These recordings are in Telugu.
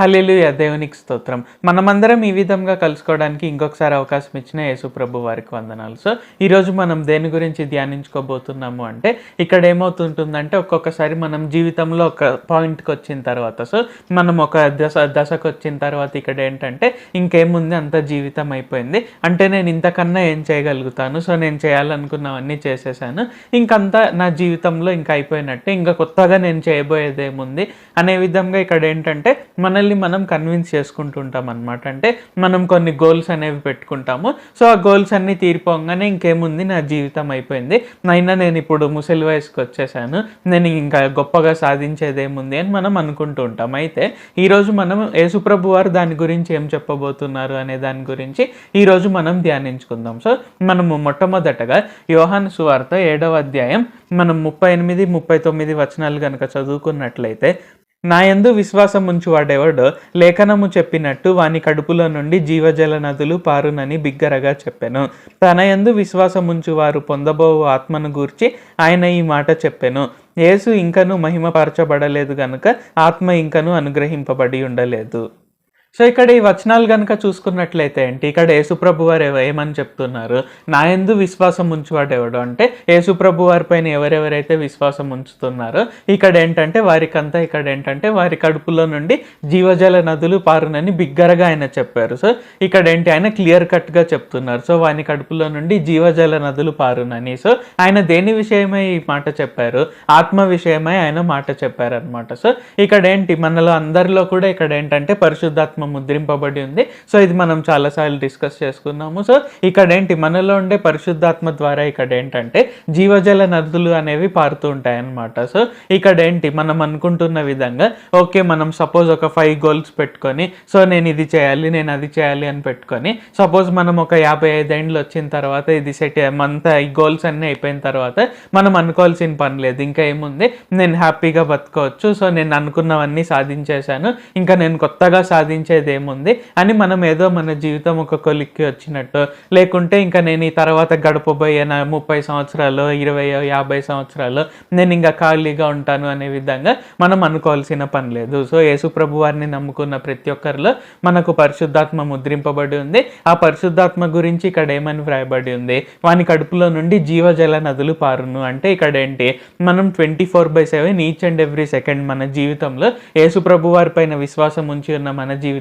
హల్లెలూయా! దేవునికి స్తోత్రం. మనమందరం ఈ విధంగా కలుసుకోవడానికి ఇంకొకసారి అవకాశం ఇచ్చిన యేసు ప్రభు వారికి వందనాలు. సో, ఈరోజు మనం దేని గురించి ధ్యానించుకోబోతున్నాము అంటే, ఇక్కడ ఏమవుతుంటుందంటే ఒక్కొక్కసారి మనం జీవితంలో ఒక పాయింట్‌కొచ్చిన తర్వాత, మనం ఒక దశకొచ్చిన తర్వాత ఇక్కడ ఏంటంటే ఇంకేముంది అంతా జీవితం అయిపోయింది. అంటే నేను ఇంతకన్నా ఏం చేయగలుగుతాను? సో, నేను చేయాలనుకున్నవన్నీ చేసేసాను. ఇంకంతా నా జీవితంలో ఇంక అయిపోయినట్టే. ఇంక కొత్తగా నేను చేయబోయేదేముంది? అనే విధంగా ఇక్కడ ఏంటంటే మనల్ని మనం కన్విన్స్ చేసుకుంటుంటాం అనమాట. అంటే మనం కొన్ని గోల్స్ అనేవి పెట్టుకుంటాము. సో ఆ గోల్స్ అన్నీ తీరిపోగానే ఇంకేముంది, నా జీవితం అయిపోయింది, అయినా నేను ఇప్పుడు ముసలి వయసుకి వచ్చేసాను, నేను ఇంకా గొప్పగా సాధించేదేముంది అని మనం అనుకుంటూ ఉంటాం. అయితే ఈరోజు మనం యేసుప్రభు వారు దాని గురించి ఏం చెప్పబోతున్నారు అనే దాని గురించి ఈరోజు మనం ధ్యానించుకుందాం. సో మనము మొట్టమొదటగా యోహాను సువార్త 7వ అధ్యాయం మనం 38, 39 వచనాలు కనుక చదువుకున్నట్లయితే, నా యందు విశ్వాసం ఉంచువాడెవడో లేఖనము చెప్పినట్టు వాని కడుపులో నుండి జీవజల నదులు పారునని బిగ్గరగా చెప్పెను. తన యందు విశ్వాసం ఉంచువారు పొందబోవు ఆత్మను గూర్చి ఆయన ఈ మాట చెప్పెను. యేసు ఇంకను మహిమపరచబడలేదు గనుక ఆత్మ ఇంకను అనుగ్రహింపబడి ఉండలేదు. సో ఇక్కడ ఈ వచనాలు కనుక చూసుకున్నట్లయితే ఏంటి, ఇక్కడ యేసుప్రభు వారు ఏమని చెప్తున్నారు? నా యందు విశ్వాసం ఉంచువాడెవడు అంటే యేసుప్రభు వారి పైన ఎవరెవరైతే విశ్వాసం ఉంచుతున్నారో ఇక్కడ ఏంటంటే వారికంతా ఇక్కడ ఏంటంటే వారి కడుపులో నుండి జీవజల నదులు పారునని బిగ్గరగా ఆయన చెప్పారు. సో ఇక్కడ ఏంటి, ఆయన క్లియర్ కట్గా చెప్తున్నారు. సో వాని కడుపులో నుండి జీవజల నదులు పారునని. సో ఆయన దేని విషయమై ఈ మాట చెప్పారు? ఆత్మ విషయమై ఆయన మాట చెప్పారనమాట. సో ఇక్కడ ఏంటి, మనలో అందరిలో కూడా ఇక్కడ ఏంటంటే పరిశుద్ధాత్మ ముద్రింపబడి ఉంది. సో ఇది మనం చాలాసార్లు డిస్కస్ చేసుకున్నాము. సో ఇక్కడ ఏంటి, మనలో ఉండే పరిశుద్ధాత్మ ద్వారా ఇక్కడ ఏంటంటే జీవజల నదులు అనేవి పారుతూ ఉంటాయి అన్నమాట. సో ఇక్కడ ఏంటి, మనం అనుకుంటున్న విధంగా ఓకే, మనం సపోజ్ ఒక 5 గోల్స్ పెట్టుకొని, సో నేను ఇది చేయాలి, నేను అది చేయాలి అని పెట్టుకొని, సపోజ్ మనం ఒక 55 ఏండ్లు వచ్చిన తర్వాత ఇది సెట్ అంతా ఈ గోల్స్ అన్నీ అయిపోయిన తర్వాత మనం అనుకోవాల్సిన పని లేదు. ఇంకా ఏముంది, నేను హ్యాపీగా బతకవచ్చు, సో నేను అనుకున్నవన్నీ సాధించేశాను, ఇంకా నేను కొత్తగా ఏముంది అని మనం ఏదో మన జీవితం ఒక కొలిక్కి వచ్చినట్టు, లేకుంటే ఇంకా నేను ఈ తర్వాత గడపబోయే నా 30 సంవత్సరాలు 20 50 సంవత్సరాలు నేను ఇంకా ఖాళీగా ఉంటాను అనే విధంగా మనం అనుకోవాల్సిన పని లేదు. సో యేసుప్రభు వారిని నమ్ముకున్న ప్రతి ఒక్కరిలో మనకు పరిశుద్ధాత్మ ముద్రింపబడి ఉంది. ఆ పరిశుద్ధాత్మ గురించి ఇక్కడ ఏమని వ్రాయబడి ఉంది, వాని కడుపులో నుండి జీవజల నదులు పారును. అంటే ఇక్కడ ఏంటి, మనం 24/7 ఈచ్ అండ్ ఎవ్రీ సెకండ్ మన జీవితంలో యేసుప్రభు వారి పైన విశ్వాసం ఉంచి ఉన్న మన జీవితంలో,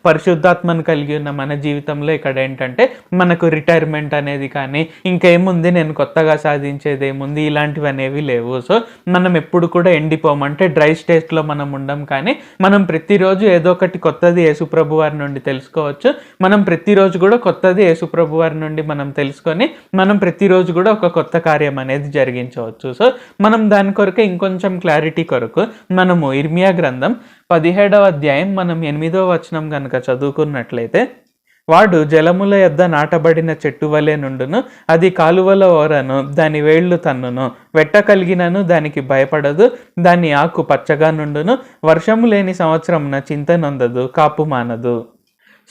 పరిశుద్ధాత్మను కలిగి ఉన్న మన జీవితంలో ఇక్కడ ఏంటంటే మనకు రిటైర్మెంట్ అనేది కానీ ఇంకేముంది, నేను కొత్తగా సాధించేది ఏముంది, ఇలాంటివి అనేవి లేవు. సో మనం ఎప్పుడు కూడా ఎండిపోమంటే డ్రై స్టేట్లో మనం ఉండం, కానీ మనం ప్రతిరోజు ఏదో ఒకటి కొత్తది యేసుప్రభు వారి నుండి తెలుసుకోవచ్చు. మనం ప్రతిరోజు కూడా కొత్తది యేసుప్రభు వారి నుండి మనం తెలుసుకొని మనం ప్రతిరోజు కూడా ఒక కొత్త కార్యం అనేది జరిగించవచ్చు. సో మనం దాని కొరకు ఇంకొంచెం క్లారిటీ కొరకు మనము ఇర్మియా గ్రంథం 17వ అధ్యాయం మనం 8వ వచనం కనుక చదువుకున్నట్లయితే, వాడు జలముల యొద్ద నాటబడిన చెట్టు వలె నుండును, అది కాలువల ఓరను, దాని వేళ్లు తన్నును, వెట్ట కలిగినను దానికి భయపడదు, దాని ఆకు పచ్చగా నుండును, వర్షము లేని సంవత్సరమున చింత నొందదు, కాపు మానదు.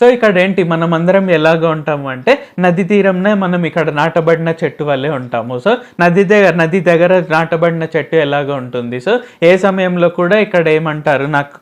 సో ఇక్కడ ఏంటి, మనం అందరం ఎలాగ ఉంటాము అంటే నది తీరంనే మనం ఇక్కడ నాటబడిన చెట్టు వల్లే ఉంటాము. సో నది దగ్గర నాటబడిన చెట్టు ఎలాగ ఉంటుంది. సో ఏ సమయంలో కూడా ఇక్కడ ఏమంటారు, నాకు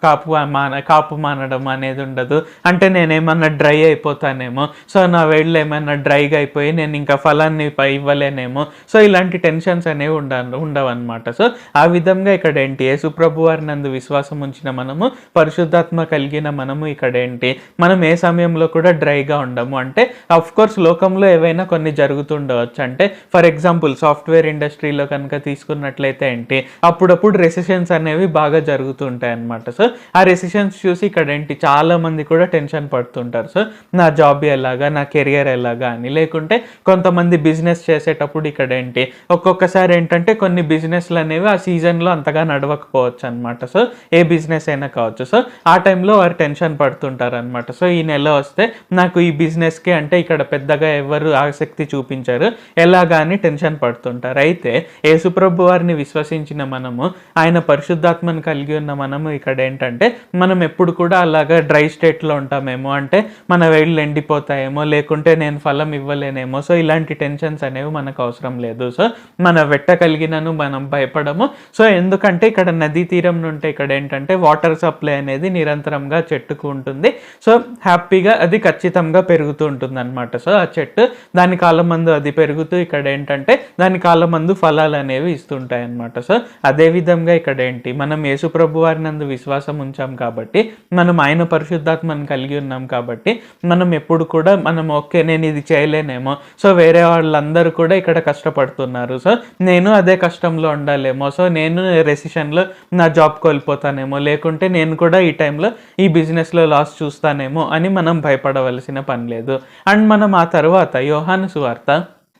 కాపు మానడం అనేది ఉండదు. అంటే నేనేమన్నా డ్రై అయిపోతానేమో, సో నా వేళ్ళు ఏమైనా డ్రైగా అయిపోయి నేను ఇంకా ఫలాన్ని ఇవ్వలేనేమో, సో ఇలాంటి టెన్షన్స్ అనేవి ఉండవన్నమాట. సో ఆ విధంగా ఇక్కడ ఏంటి, యేసుప్రభు వారి నందు విశ్వాసం ఉంచిన మనము, పరిశుద్ధాత్మ కలిగిన మనము ఇక్కడ ఏంటి, మనం ఏ సమయంలో కూడా డ్రైగా ఉండము. అంటే అఫ్ కోర్స్ లోకంలో ఏవైనా కొన్ని జరుగుతుండవచ్చు. అంటే ఫర్ ఎగ్జాంపుల్ సాఫ్ట్వేర్ ఇండస్ట్రీలో కనుక తీసుకున్నట్లయితే ఏంటి, అప్పుడప్పుడు రెసిషన్స్ అనేవి బాగా జరుగుతుంటాయి అన్నమాట. సో ఆ రెసిషన్స్ చూసి ఇక్కడ ఏంటి, చాలా మంది కూడా టెన్షన్ పడుతుంటారు. సో నా జాబ్ ఎలాగా, నా కెరియర్ ఎలాగా అని. లేకుంటే కొంతమంది బిజినెస్ చేసేటప్పుడు ఇక్కడ ఏంటి, ఒక్కొక్కసారి ఏంటంటే కొన్ని బిజినెస్లు అనేవి ఆ సీజన్లో అంతగా నడవకపోవచ్చు అనమాట. సో ఏ బిజినెస్ అయినా కావచ్చు. సో ఆ టైంలో వారు టెన్షన్ పడుతుంటారు అనమాట. సో ఈ నెల వస్తే నాకు ఈ బిజినెస్కి అంటే ఇక్కడ పెద్దగా ఎవరు ఆసక్తి చూపించారు ఎలాగా అని టెన్షన్ పడుతుంటారు. అయితే యేసుప్రభు వారిని విశ్వసించిన మనము, ఆయన పరిశుద్ధాత్మను కలిగి ఉన్న మనము ఇక్కడ ఏంటంటే మనం ఎప్పుడు కూడా అలాగా డ్రై స్టేట్లో ఉంటామేమో, అంటే మన వేళ్ళు ఎండిపోతాయేమో, లేకుంటే నేను ఫలం ఇవ్వలేనేమో. సో ఇలాంటి టెన్షన్స్ అనేవి మనకు అవసరం లేదు. సో మన వెట్ట కలిగినను మనం భయపడము. సో ఎందుకంటే ఇక్కడ నదీ తీరం నుండి ఇక్కడ ఏంటంటే వాటర్ సప్లై అనేది నిరంతరంగా చెట్టుకు ఉంటుంది. సో హ్యాపీగా అది ఖచ్చితంగా పెరుగుతూ ఉంటుంది అనమాట. సో ఆ చెట్టు దాని కాలం మందు అది పెరుగుతూ ఇక్కడ ఏంటంటే దాని కాలం మందు ఫలాలు అనేవి ఇస్తుంటాయి అనమాట. సో అదే విధంగా ఇక్కడ ఏంటి, మనం యేసుప్రభు వారి నందు విశ్వాసం ఉంచాం కాబట్టి, మనం ఆయన పరిశుద్ధాత్మను కలిగి ఉన్నాం కాబట్టి, మనం ఎప్పుడు కూడా మనం ఓకే నేను ఇది చేయలేనేమో, సో వేరే వాళ్ళందరూ కూడా ఇక్కడ కష్టపడుతున్నారు, సో నేను అదే కష్టంలో ఉండాలేమో, సో నేను రెసిషన్లో నా జాబ్ కోల్పోతానేమో, లేకుంటే నేను కూడా ఈ టైంలో ఈ బిజినెస్లో లాస్ చూస్తానేమో అని మనం భయపడవలసిన పని లేదు. అండ్ మనం ఆ తర్వాత యోహాను సువార్త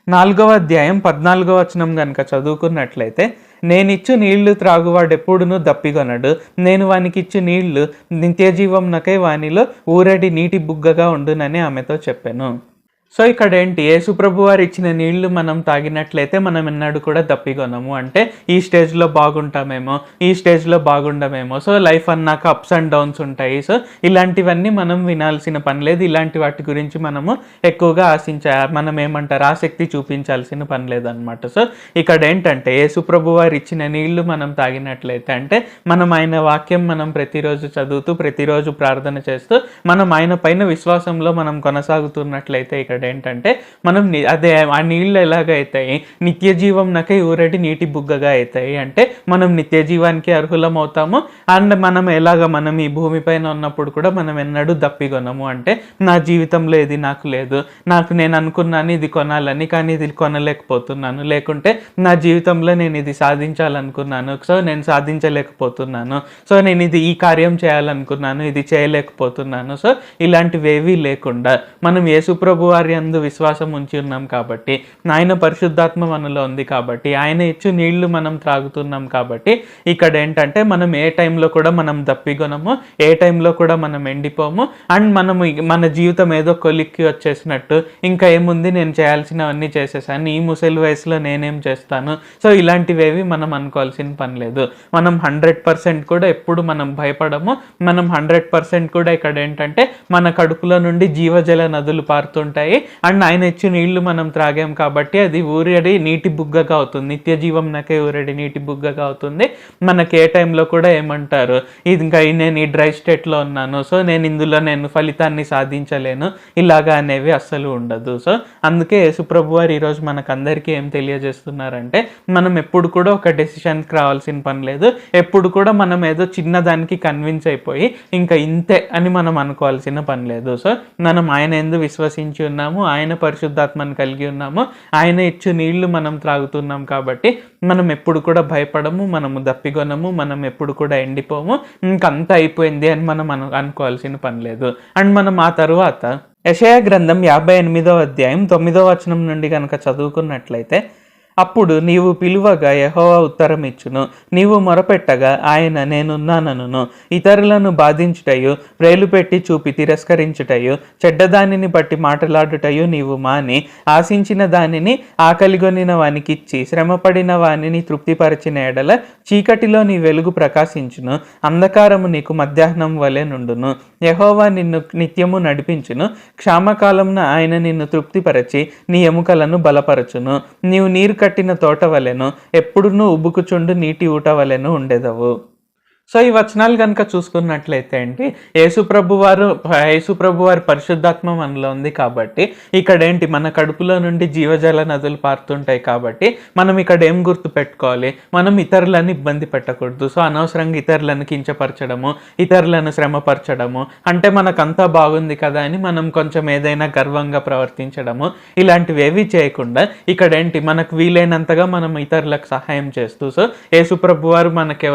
4వ అధ్యాయం 14వ వచనం కనుక చదువుకున్నట్లయితే, నేనిచ్చు నీళ్లు త్రాగువాడెప్పుడునూ దప్పికొనడు, నేను వానికిచ్చు నీళ్లు నిత్యజీవంనకై వానిలో ఊరడి నీటి బుగ్గగా ఉండునని ఆమెతో చెప్పాను. సో ఇక్కడ ఏంటి, యేసుప్రభు వారు ఇచ్చిన నీళ్లు మనం తాగినట్లయితే మనం ఎన్నడూ కూడా దప్పికొనము. అంటే ఈ స్టేజ్లో బాగుంటామేమో, ఈ స్టేజ్లో బాగుండమేమో, సో లైఫ్ అన్నాక అప్స్ అండ్ డౌన్స్ ఉంటాయి. సో ఇలాంటివన్నీ మనం వినాల్సిన పని లేదు. ఇలాంటి వాటి గురించి మనము ఎక్కువగా మనం ఏమంటారు ఆసక్తి చూపించాల్సిన పని లేదనమాట. సో ఇక్కడ ఏంటంటే యేసుప్రభు వారు ఇచ్చిన నీళ్లు మనం తాగినట్లయితే, అంటే మనం ఆయన వాక్యం మనం ప్రతిరోజు చదువుతూ ప్రతిరోజు ప్రార్థన చేస్తూ మనం ఆయన పైన విశ్వాసంలో మనం కొనసాగుతున్నట్లయితే ఇక్కడ ఏంటంటే మనం అదే ఆ నీళ్ళు ఎలాగైతాయి, నిత్య జీవంనకై ఊరటి నీటి బుగ్గగా అవుతాయి. అంటే మనం నిత్య జీవానికి అర్హులం అవుతాము. అండ్ మనం మనం ఈ భూమిపైన ఉన్నప్పుడు కూడా మనం ఎన్నడూ దప్పికొనము. అంటే నా జీవితంలో ఇది నాకు లేదు, నేను అనుకున్నాను ఇది కొనాలని, కానీ ఇది కొనలేకపోతున్నాను, లేకుంటే నా జీవితంలో నేను ఇది సాధించాలనుకున్నాను, సో నేను సాధించలేకపోతున్నాను, సో నేను ఈ కార్యం చేయాలనుకున్నాను, ఇది చేయలేకపోతున్నాను. సో ఇలాంటివేవీ లేకుండా మనం యేసుప్రభు వారి యందు విశ్వాసం ఉంచి ఉన్నాం కాబట్టి, ఆయన పరిశుద్ధాత్మ మనలో ఉంది కాబట్టి, ఆయన ఇచ్చు నీళ్లు మనం త్రాగుతున్నాం కాబట్టి, ఇక్కడ ఏంటంటే మనం ఏ టైంలో కూడా మనం దప్పికొనము, ఏ టైంలో కూడా మనం ఎండిపోము. అండ్ మన జీవితం ఏదో కొలిక్కి వచ్చేసినట్టు, ఇంకా ఏముంది నేను చేయాల్సినవన్నీ చేసేసాను, ఈ ముసలి వయసులో నేనేం చేస్తాను, సో ఇలాంటివేవి మనం అనుకోవాల్సిన పని లేదు. మనం 100% కూడా ఎప్పుడు మనం భయపడము. మనం 100% కూడా ఇక్కడ ఏంటంటే మన కడుపులో నుండి జీవజల నదులు పారుతుంటాయి. అండ్ ఆయన ఇచ్చిన నీళ్లు మనం త్రాగాం కాబట్టి అది ఊరడి నీటి బుగ్గగా అవుతుంది, నిత్య జీవంనకే ఊరడి నీటి బుగ్గగా అవుతుంది. మనకి ఏ టైంలో కూడా ఏమంటారు, ఇది ఇంకా నేను ఈ డ్రై స్టేట్లో ఉన్నాను, సో ఇందులో నేను ఫలితాన్ని సాధించలేను, ఇలాగా అనేవి అస్సలు ఉండదు. సో అందుకే యేసుప్రభు వారు ఈరోజు మనకందరికీ ఏం తెలియజేస్తున్నారంటే, మనం ఎప్పుడు కూడా ఒక డెసిషన్కి రావాల్సిన పని లేదు. ఎప్పుడు కూడా మనం ఏదో చిన్నదానికి కన్విన్స్ అయిపోయి ఇంకా ఇంతే అని మనం అనుకోవాల్సిన పని లేదు. సో మనం ఆయన యందు విశ్వసించి ఉన్నాము, ఆయన పరిశుద్ధాత్మను కలిగి ఉన్నాము, ఆయన ఇచ్చు నీళ్లు మనం త్రాగుతున్నాం కాబట్టి మనం ఎప్పుడు కూడా భయపడము, మనము దప్పికొనము, మనం ఎప్పుడు కూడా ఎండిపోము, ఇంకంతా అయిపోయింది అని మనం అనుకోవాల్సిన పని లేదు. అండ్ మనం ఆ తరువాత యెషయా గ్రంథం 58వ అధ్యాయం 9వ వచనం నుండి కనుక చదువుకున్నట్లయితే, అప్పుడు నీవు పిలువగా యెహోవా ఉత్తరం ఇచ్చును, నీవు మొరపెట్టగా ఆయన నేనున్నానను. ఇతరులను బాధించుటయు, వ్రేలు పెట్టి చూపి తిరస్కరించుటయు, చెడ్డదానిని బట్టి మాట్లాడుటయు నీవు మాని, ఆశించిన దానిని ఆకలిగొనిన వానికిచ్చి శ్రమపడిన వానిని తృప్తిపరిచిన ఎడల చీకటిలో నీ వెలుగు ప్రకాశించును, అంధకారము నీకు మధ్యాహ్నం వలె నుండును. యెహోవా నిన్ను నిత్యము నడిపించును, క్షామకాలమున ఆయన నిన్ను తృప్తిపరచి నీ ఎముకలను బలపరచును. నీవు నీరు కట్టిన తోట వలెను, ఎప్పుడునూ ఉబ్బుకుచుండు నీటి ఊట వలెను ఉండెదవు. సో ఈ వచనాలు కనుక చూసుకున్నట్లయితే ఏంటి, యేసుప్రభు వారి పరిశుద్ధాత్మ మనలో ఉంది కాబట్టి ఇక్కడ ఏంటి, మన కడుపులో నుండి జీవజల నదులు పారుతుంటాయి కాబట్టి మనం ఇక్కడ ఏం గుర్తు పెట్టుకోవాలి, మనం ఇతరులను ఇబ్బంది పెట్టకూడదు. సో అనవసరంగా ఇతరులను కించపరచడము, ఇతరులను శ్రమపరచడము, అంటే మనకంతా బాగుంది కదా అని మనం కొంచెం ఏదైనా గర్వంగా ప్రవర్తించడము, ఇలాంటివి ఏవి చేయకుండా ఇక్కడ ఏంటి, మనకు వీలైనంతగా మనం ఇతరులకు సహాయం చేస్తూ, సో యేసుప్రభు వారు మనకు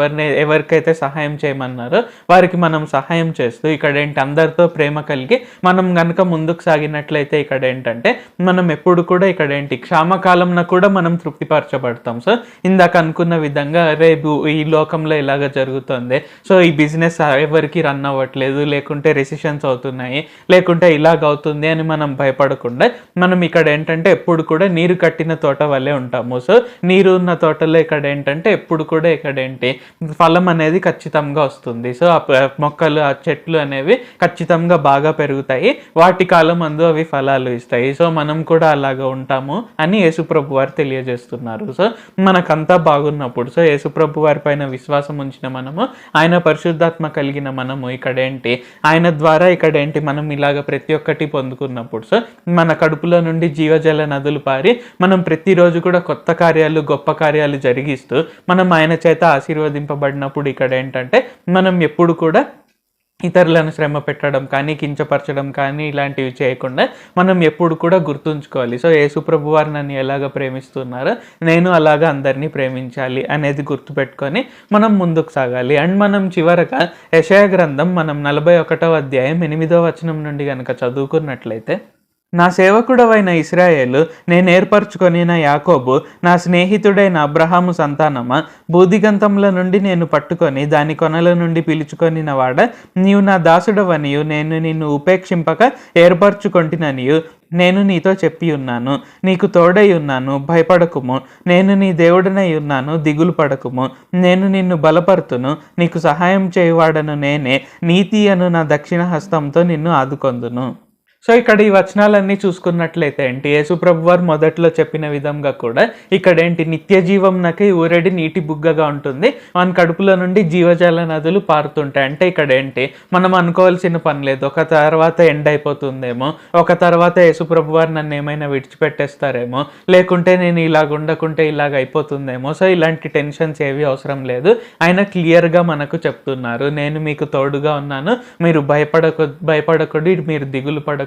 ఎవరికైతే సహాయం చేయమన్నారో వారికి మనం సహాయం చేస్తూ ఇక్కడ ఏంటి అందరితో ప్రేమ కలిగి మనం గనుక ముందుకు సాగినట్లయితే ఇక్కడ ఏంటంటే మనం ఎప్పుడు కూడా ఇక్కడ ఏంటి క్షామకాలంలో కూడా మనం తృప్తిపరచబడతాం. సో ఇందాక అనుకున్న విధంగా రేపు ఈ లోకంలో ఇలాగ జరుగుతుంది, సో ఈ బిజినెస్ ఎవరికి రన్ అవ్వట్లేదు, లేకుంటే రెసిషన్స్ అవుతున్నాయి, లేకుంటే ఇలాగ అవుతుంది అని మనం భయపడకుండా మనం ఇక్కడ ఏంటంటే ఎప్పుడు కూడా నీరు కట్టిన తోట వల్లే ఉంటాము. సో నీరు ఉన్న తోటలో ఇక్కడ ఏంటంటే ఎప్పుడు కూడా ఇక్కడ ఏంటి ఫలం అనేది ఖచ్చితంగా వస్తుంది. సో ఆ మొక్కలు ఆ చెట్లు అనేవి ఖచ్చితంగా బాగా పెరుగుతాయి, వాటి కాలం అందు అవి ఫలాలు ఇస్తాయి. సో మనం కూడా అలాగా ఉంటాము అని యేసుప్రభు వారు తెలియజేస్తున్నారు. సో మనకంతా బాగున్నప్పుడు, సో యేసుప్రభు వారి పైన విశ్వాసం ఉంచిన మనము, ఆయన పరిశుద్ధాత్మ కలిగిన మనము ఇక్కడ ఏంటి ఆయన ద్వారా ఇక్కడ ఏంటి మనం ఇలాగ ప్రతి ఒక్కటి పొందుకున్నప్పుడు, సో మన కడుపులో నుండి జీవజల నదులు పారి మనం ప్రతిరోజు కూడా కొత్త కార్యాలు గొప్ప కార్యాలు జరిగిస్తూ మనం ఆయన చేత ఆశీర్వదింపబడినప్పుడు ఇక్కడ ఏంటంటే మనం ఎప్పుడు కూడా ఇతరులను శ్రమ పెట్టడం కానీ కించపరచడం కానీ ఇలాంటివి చేయకుండా మనం ఎప్పుడు కూడా గుర్తుంచుకోవాలి. సో యేసుప్రభు వారు నన్ను ఎలాగ ప్రేమిస్తున్నారో నేను అలాగ అందరినీ ప్రేమించాలి అనేది గుర్తుపెట్టుకొని మనం ముందుకు సాగాలి. అండ్ మనం చివరగా యెషయా గ్రంథం మనం 41వ అధ్యాయం 8వ వచనం నుండి కనుక చదువుకున్నట్లయితే, నా సేవకుడవైన ఇశ్రాయేలు, నేను ఏర్పరచుకొని నా యాకోబు, నా స్నేహితుడైన అబ్రహాము సంతానమా, భూదిగంతముల నుండి నేను పట్టుకొని దాని కొనల నుండి పిలుచుకొనిన వాడ, నీవు నా దాసుడవనియు నేను నిన్ను ఉపేక్షింపక ఏర్పరచుకొంటిననియు నేను నీతో చెప్పి ఉన్నాను. నీకు తోడై ఉన్నాను, భయపడకుము. నేను నీ దేవుడనై ఉన్నాను, దిగులు పడకుము. నేను నిన్ను బలపరుతును, నీకు సహాయం చేయువాడను నేనే, నీతి అను నా దక్షిణ హస్తంతో నిన్ను ఆదుకొందును. సో ఇక్కడ ఈ వచనాలన్నీ చూసుకున్నట్లయితే ఏంటి యేసుప్రభు వారు మొదట్లో చెప్పిన విధంగా కూడా ఇక్కడ ఏంటి నిత్య జీవంనకి ఊరెడి నీటి బుగ్గగా ఉంటుంది, మన కడుపులో నుండి జీవజల నదులు పారుతుంటాయి. అంటే ఇక్కడ ఏంటి మనం అనుకోవాల్సిన పని లేదు, ఒక తర్వాత ఎండ్ అయిపోతుందేమో, ఒక తర్వాత యేసుప్రభు వారు నన్ను ఏమైనా విడిచిపెట్టేస్తారేమో, లేకుంటే నేను ఇలాగ ఉండకుంటే ఇలాగ అయిపోతుందేమో. సో ఇలాంటి టెన్షన్స్ ఏవి అవసరం లేదు. ఆయన క్లియర్గా మనకు చెప్తున్నారు, నేను మీకు తోడుగా ఉన్నాను, మీరు భయపడకుడి, మీరు దిగులు పడకుడి,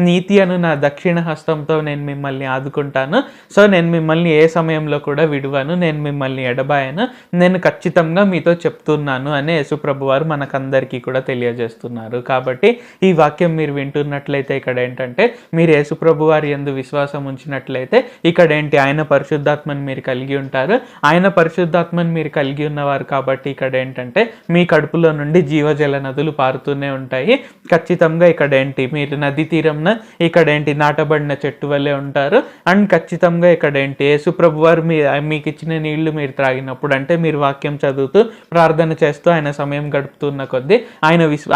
నీతి అను నా దక్షిణ హస్తంతో నేను మిమ్మల్ని ఆదుకుంటాను. సో నేను మిమ్మల్ని ఏ సమయంలో కూడా విడువను, నేను మిమ్మల్ని ఎడబాయను, నేను ఖచ్చితంగా మీతో చెప్తున్నాను అని యేసుప్రభు వారు మనకందరికీ కూడా తెలియజేస్తున్నారు. కాబట్టి ఈ వాక్యం మీరు వింటున్నట్లయితే ఇక్కడ ఏంటంటే మీరు యేసుప్రభు వారి యందు విశ్వాసం ఉంచినట్లయితే ఇక్కడ ఏంటి ఆయన పరిశుద్ధాత్మని మీరు కలిగి ఉంటారు. ఆయన పరిశుద్ధాత్మని మీరు కలిగి ఉన్నవారు కాబట్టి ఇక్కడ ఏంటంటే మీ కడుపులో నుండి జీవజల నదులు పారుతూనే ఉంటాయి. ఖచ్చితంగా ఇక్కడ ఏంటి మీరు నది తీరంన ఇక్కడ ఏంటి నాటబడిన చెట్టు వల్లే ఉంటారు. అండ్ ఖచ్చితంగా ఇక్కడ ఏంటి యేసుప్రభు వారు మీకు ఇచ్చిన నీళ్లు మీరు త్రాగినప్పుడు, అంటే మీరు వాక్యం చదువుతూ ప్రార్థన చేస్తూ ఆయన సమయం గడుపుతున్న కొద్దీ,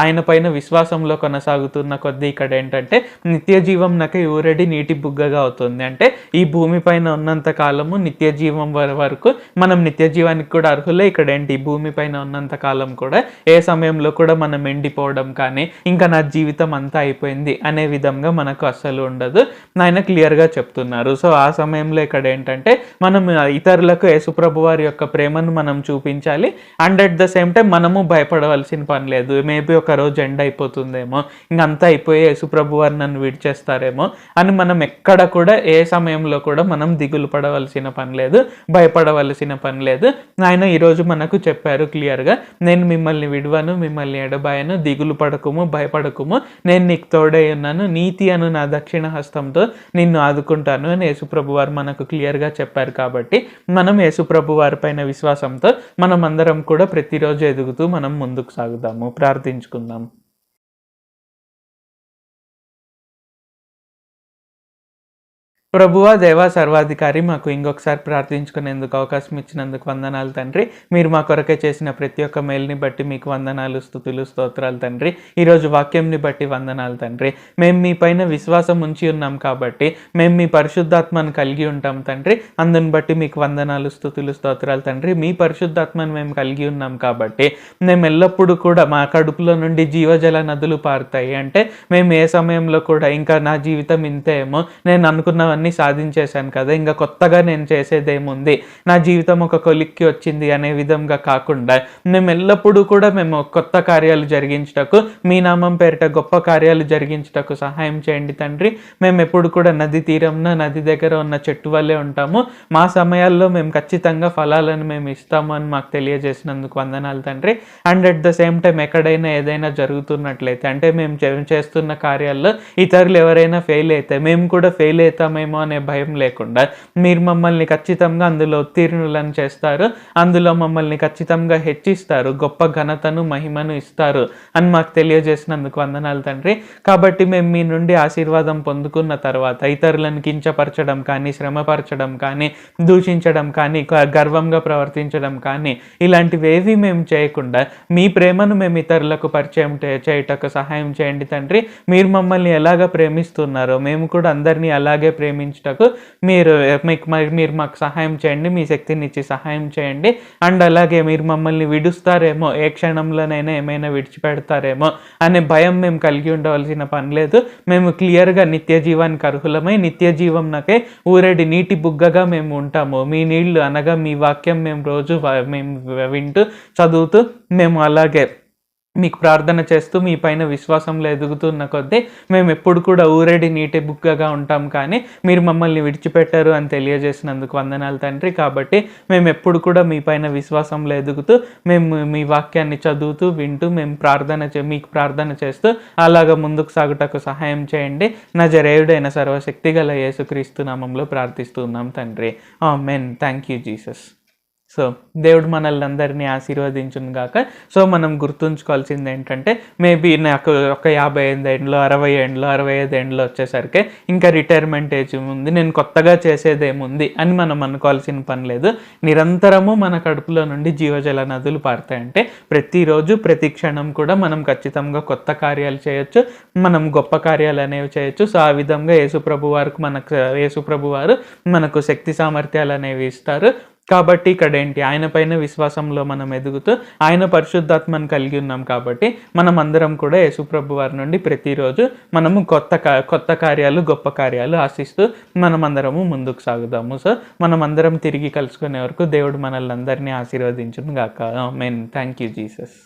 ఆయన పైన విశ్వాసంలో కొనసాగుతున్న కొద్దీ ఇక్కడ ఏంటంటే నిత్య జీవం నాకు ఊరెడి నీటి బుగ్గగా అవుతుంది. అంటే ఈ భూమి పైన ఉన్నంత కాలము నిత్య జీవం వరకు మనం నిత్య జీవానికి కూడా అర్హులే. ఇక్కడ ఏంటి ఈ భూమి పైన ఉన్నంత కాలం కూడా ఏ సమయంలో కూడా మనం ఎండిపోవడం కానీ ఇంకా నా జీవితం అంతా అయిపోయింది అనే విధంగా మనకు అస్సలు ఉండదు, ఆయన క్లియర్గా చెప్తున్నారు. సో ఆ సమయంలో ఇక్కడ ఏంటంటే మనం ఇతరులకు యేసుప్రభు వారి యొక్క ప్రేమను మనం చూపించాలి. And at the same time మనము భయపడవలసిన పని లేదు, మేబీ ఒక రోజు ఎండ్ అయిపోతుందేమో, ఇంకంతా అయిపోయి యేసుప్రభు వారు నన్ను విడిచేస్తారేమో అని మనం ఎక్కడ కూడా ఏ సమయంలో కూడా మనం దిగులు పడవలసిన పని లేదు, భయపడవలసిన పని లేదు. ఆయన ఈరోజు మనకు చెప్పారు క్లియర్గా, నేను మిమ్మల్ని విడువను, మిమ్మల్ని ఎడబాయను, దిగులు పడకుము, భయపడకుము, నేను నీకు తోడై ఉన్నాను, నీతి అను నా దక్షిణ హస్తంతో నిన్ను ఆదుకుంటాను అని యేసుప్రభు వారు మనకు క్లియర్గా చెప్పారు. కాబట్టి మనం యేసుప్రభు వారి పైన విశ్వాసంతో మనం అందరం కూడా ప్రతిరోజు ఎదుగుతూ మనం ముందుకు సాగుదాము. ప్రార్థించుకుందాం. ప్రభువా, దేవా, సర్వాధికారి, మాకు ఇంకొకసారి ప్రార్థించుకునేందుకు అవకాశం ఇచ్చినందుకు వందనాలు తండ్రి. మీరు మా కొరకే చేసిన ప్రతి ఒక్క మేలుని బట్టి మీకు వందనాలు, స్తుతులు, స్తోత్రాలు తండ్రి. ఈరోజు వాక్యంని బట్టి వందనాలు తండ్రి. మేము మీ పైన విశ్వాసం ఉంచి ఉన్నాం కాబట్టి మేము మీ పరిశుద్ధాత్మను కలిగి ఉంటాం తండ్రి. అందుని బట్టి మీకు వందనాలు, స్తుతులు, స్తోత్రాలు తండ్రి. మీ పరిశుద్ధాత్మను మేము కలిగి ఉన్నాం కాబట్టి మేము ఎల్లప్పుడూ కూడా మా కడుపులో నుండి జీవజల నదులు పారుతాయి. అంటే మేము ఏ సమయంలో కూడా ఇంకా నా జీవితం ఇంతేమో, నేను అనుకున్నవన్నీ అన్నీ సాధించేశాను కదా, ఇంకా కొత్తగా నేను చేసేదేముంది, నా జీవితం ఒక కొలిక్కి వచ్చింది అనే విధంగా కాకుండా మేము ఎల్లప్పుడూ కూడా మేము కొత్త కార్యాలు జరిగించుటకు, మీ నామం పేరిట గొప్ప కార్యాలు జరిగించుటకు సహాయం చేయండి తండ్రి. మేము ఎప్పుడు కూడా నది తీరంన, నది దగ్గర ఉన్న చెట్టు వల్లే ఉంటాము. మా సమయాల్లో మేము ఖచ్చితంగా ఫలాలను మేము ఇస్తాము అని మాకు తెలియజేసినందుకు వందనాలు తండ్రి. And at the same time ఎక్కడైనా ఏదైనా జరుగుతున్నట్లయితే, అంటే మేము చేస్తున్న కార్యాల్లో ఇతరులు ఎవరైనా ఫెయిల్ అయితే మేము కూడా ఫెయిల్ అవుతామేమో అనే భయం లేకుండా మీరు మమ్మల్ని ఖచ్చితంగా అందులో ఉత్తీర్ణులను చేస్తారు, అందులో మమ్మల్ని ఖచ్చితంగా హెచ్చిస్తారు, గొప్ప ఘనతను మహిమను ఇస్తారు అని మాకు తెలియజేసినందుకు వందనాలు తండ్రి. కాబట్టి మేము మీ నుండి ఆశీర్వాదం పొందుకున్న తర్వాత ఇతరులను కించపరచడం కానీ, శ్రమపరచడం కానీ, దూషించడం కానీ, గర్వంగా ప్రవర్తించడం కానీ ఇలాంటివేవి మేము చేయకుండా మీ ప్రేమను మేము ఇతరులకు పరిచయం చేయటకు సహాయం చేయండి తండ్రి. మీరు మమ్మల్ని ఎలాగ ప్రేమిస్తున్నారో మేము కూడా అందరినీ అలాగే ప్రేమించటకు మీరు మాకు సహాయం చేయండి, మీ శక్తిని ఇచ్చి సహాయం చేయండి. అండ్ అలాగే మీరు మమ్మల్ని విడుస్తారేమో, ఏ క్షణంలోనైనా ఏమైనా విడిచిపెడతారేమో అనే భయం మేము కలిగి ఉండవలసిన పని లేదు. మేము క్లియర్గా నిత్య జీవానికి అర్హులమై నిత్య జీవంనకే ఊరేడి నీటి బుగ్గగా మేము ఉంటాము. మీ నీళ్లు అనగా మీ వాక్యం మేము రోజు మేము వింటూ చదువుతూ మేము అలాగే మీకు ప్రార్థన చేస్తూ మీ పైన విశ్వాసంలో ఎదుగుతున్న కొద్దీ మేము ఎప్పుడు కూడా ఊరేడి నీటి బుగ్గగా ఉంటాం, కానీ మీరు మమ్మల్ని విడిచిపెట్టారు అని తెలియజేసినందుకు వందనాలు తండ్రి. కాబట్టి మేము ఎప్పుడు కూడా మీ పైన విశ్వాసంలో ఎదుగుతూ మేము మీ వాక్యాన్ని చదువుతూ వింటూ మేము మీకు ప్రార్థన చేస్తూ అలాగ ముందుకు సాగుటకు సహాయం చేయండి. నజరేయుడైన సర్వశక్తి గల యేసుక్రీస్తు నామంలో ప్రార్థిస్తున్నాం తండ్రి. ఆమేన్. Thank you Jesus. సో దేవుడు మనల్ని అందరినీ ఆశీర్వదించును గాక. సో మనం గుర్తుంచుకోవాల్సింది ఏంటంటే, మేబీ నాకు ఒక 50 ఏండ్లో 60 ఏండ్లో 65 ఏండ్లో వచ్చేసరికి ఇంకా రిటైర్మెంట్ ఏజ్ ఉంది, నేను కొత్తగా చేసేదేముంది అని మనం అనుకోవాల్సిన పని లేదు. నిరంతరము మన కడుపులో నుండి జీవజల నదులు పారుతాయంటే ప్రతిరోజు ప్రతి క్షణం కూడా మనం ఖచ్చితంగా కొత్త కార్యాలు చేయొచ్చు, మనం గొప్ప కార్యాలు అనేవి చేయొచ్చు. సో ఆ విధంగా యేసుప్రభు వారు మనకు శక్తి సామర్థ్యాలు అనేవి ఇస్తారు. కాబట్టి ఇక్కడ ఏంటి, ఆయన పైన విశ్వాసంలో మనం ఎదుగుతూ ఆయన పరిశుద్ధాత్మను కలిగి ఉన్నాం. కాబట్టి మనం అందరం కూడా యేసుప్రభు వారి నుండి ప్రతిరోజు మనము కొత్త కార్యాలు, గొప్ప కార్యాలు ఆశిస్తూ మనమందరము ముందుకు సాగుదాము. సో మనమందరం తిరిగి కలుసుకునే వరకు దేవుడు మనల్ని అందరినీ ఆశీర్వదించును గాక. ఆమేన్. Thank you Jesus.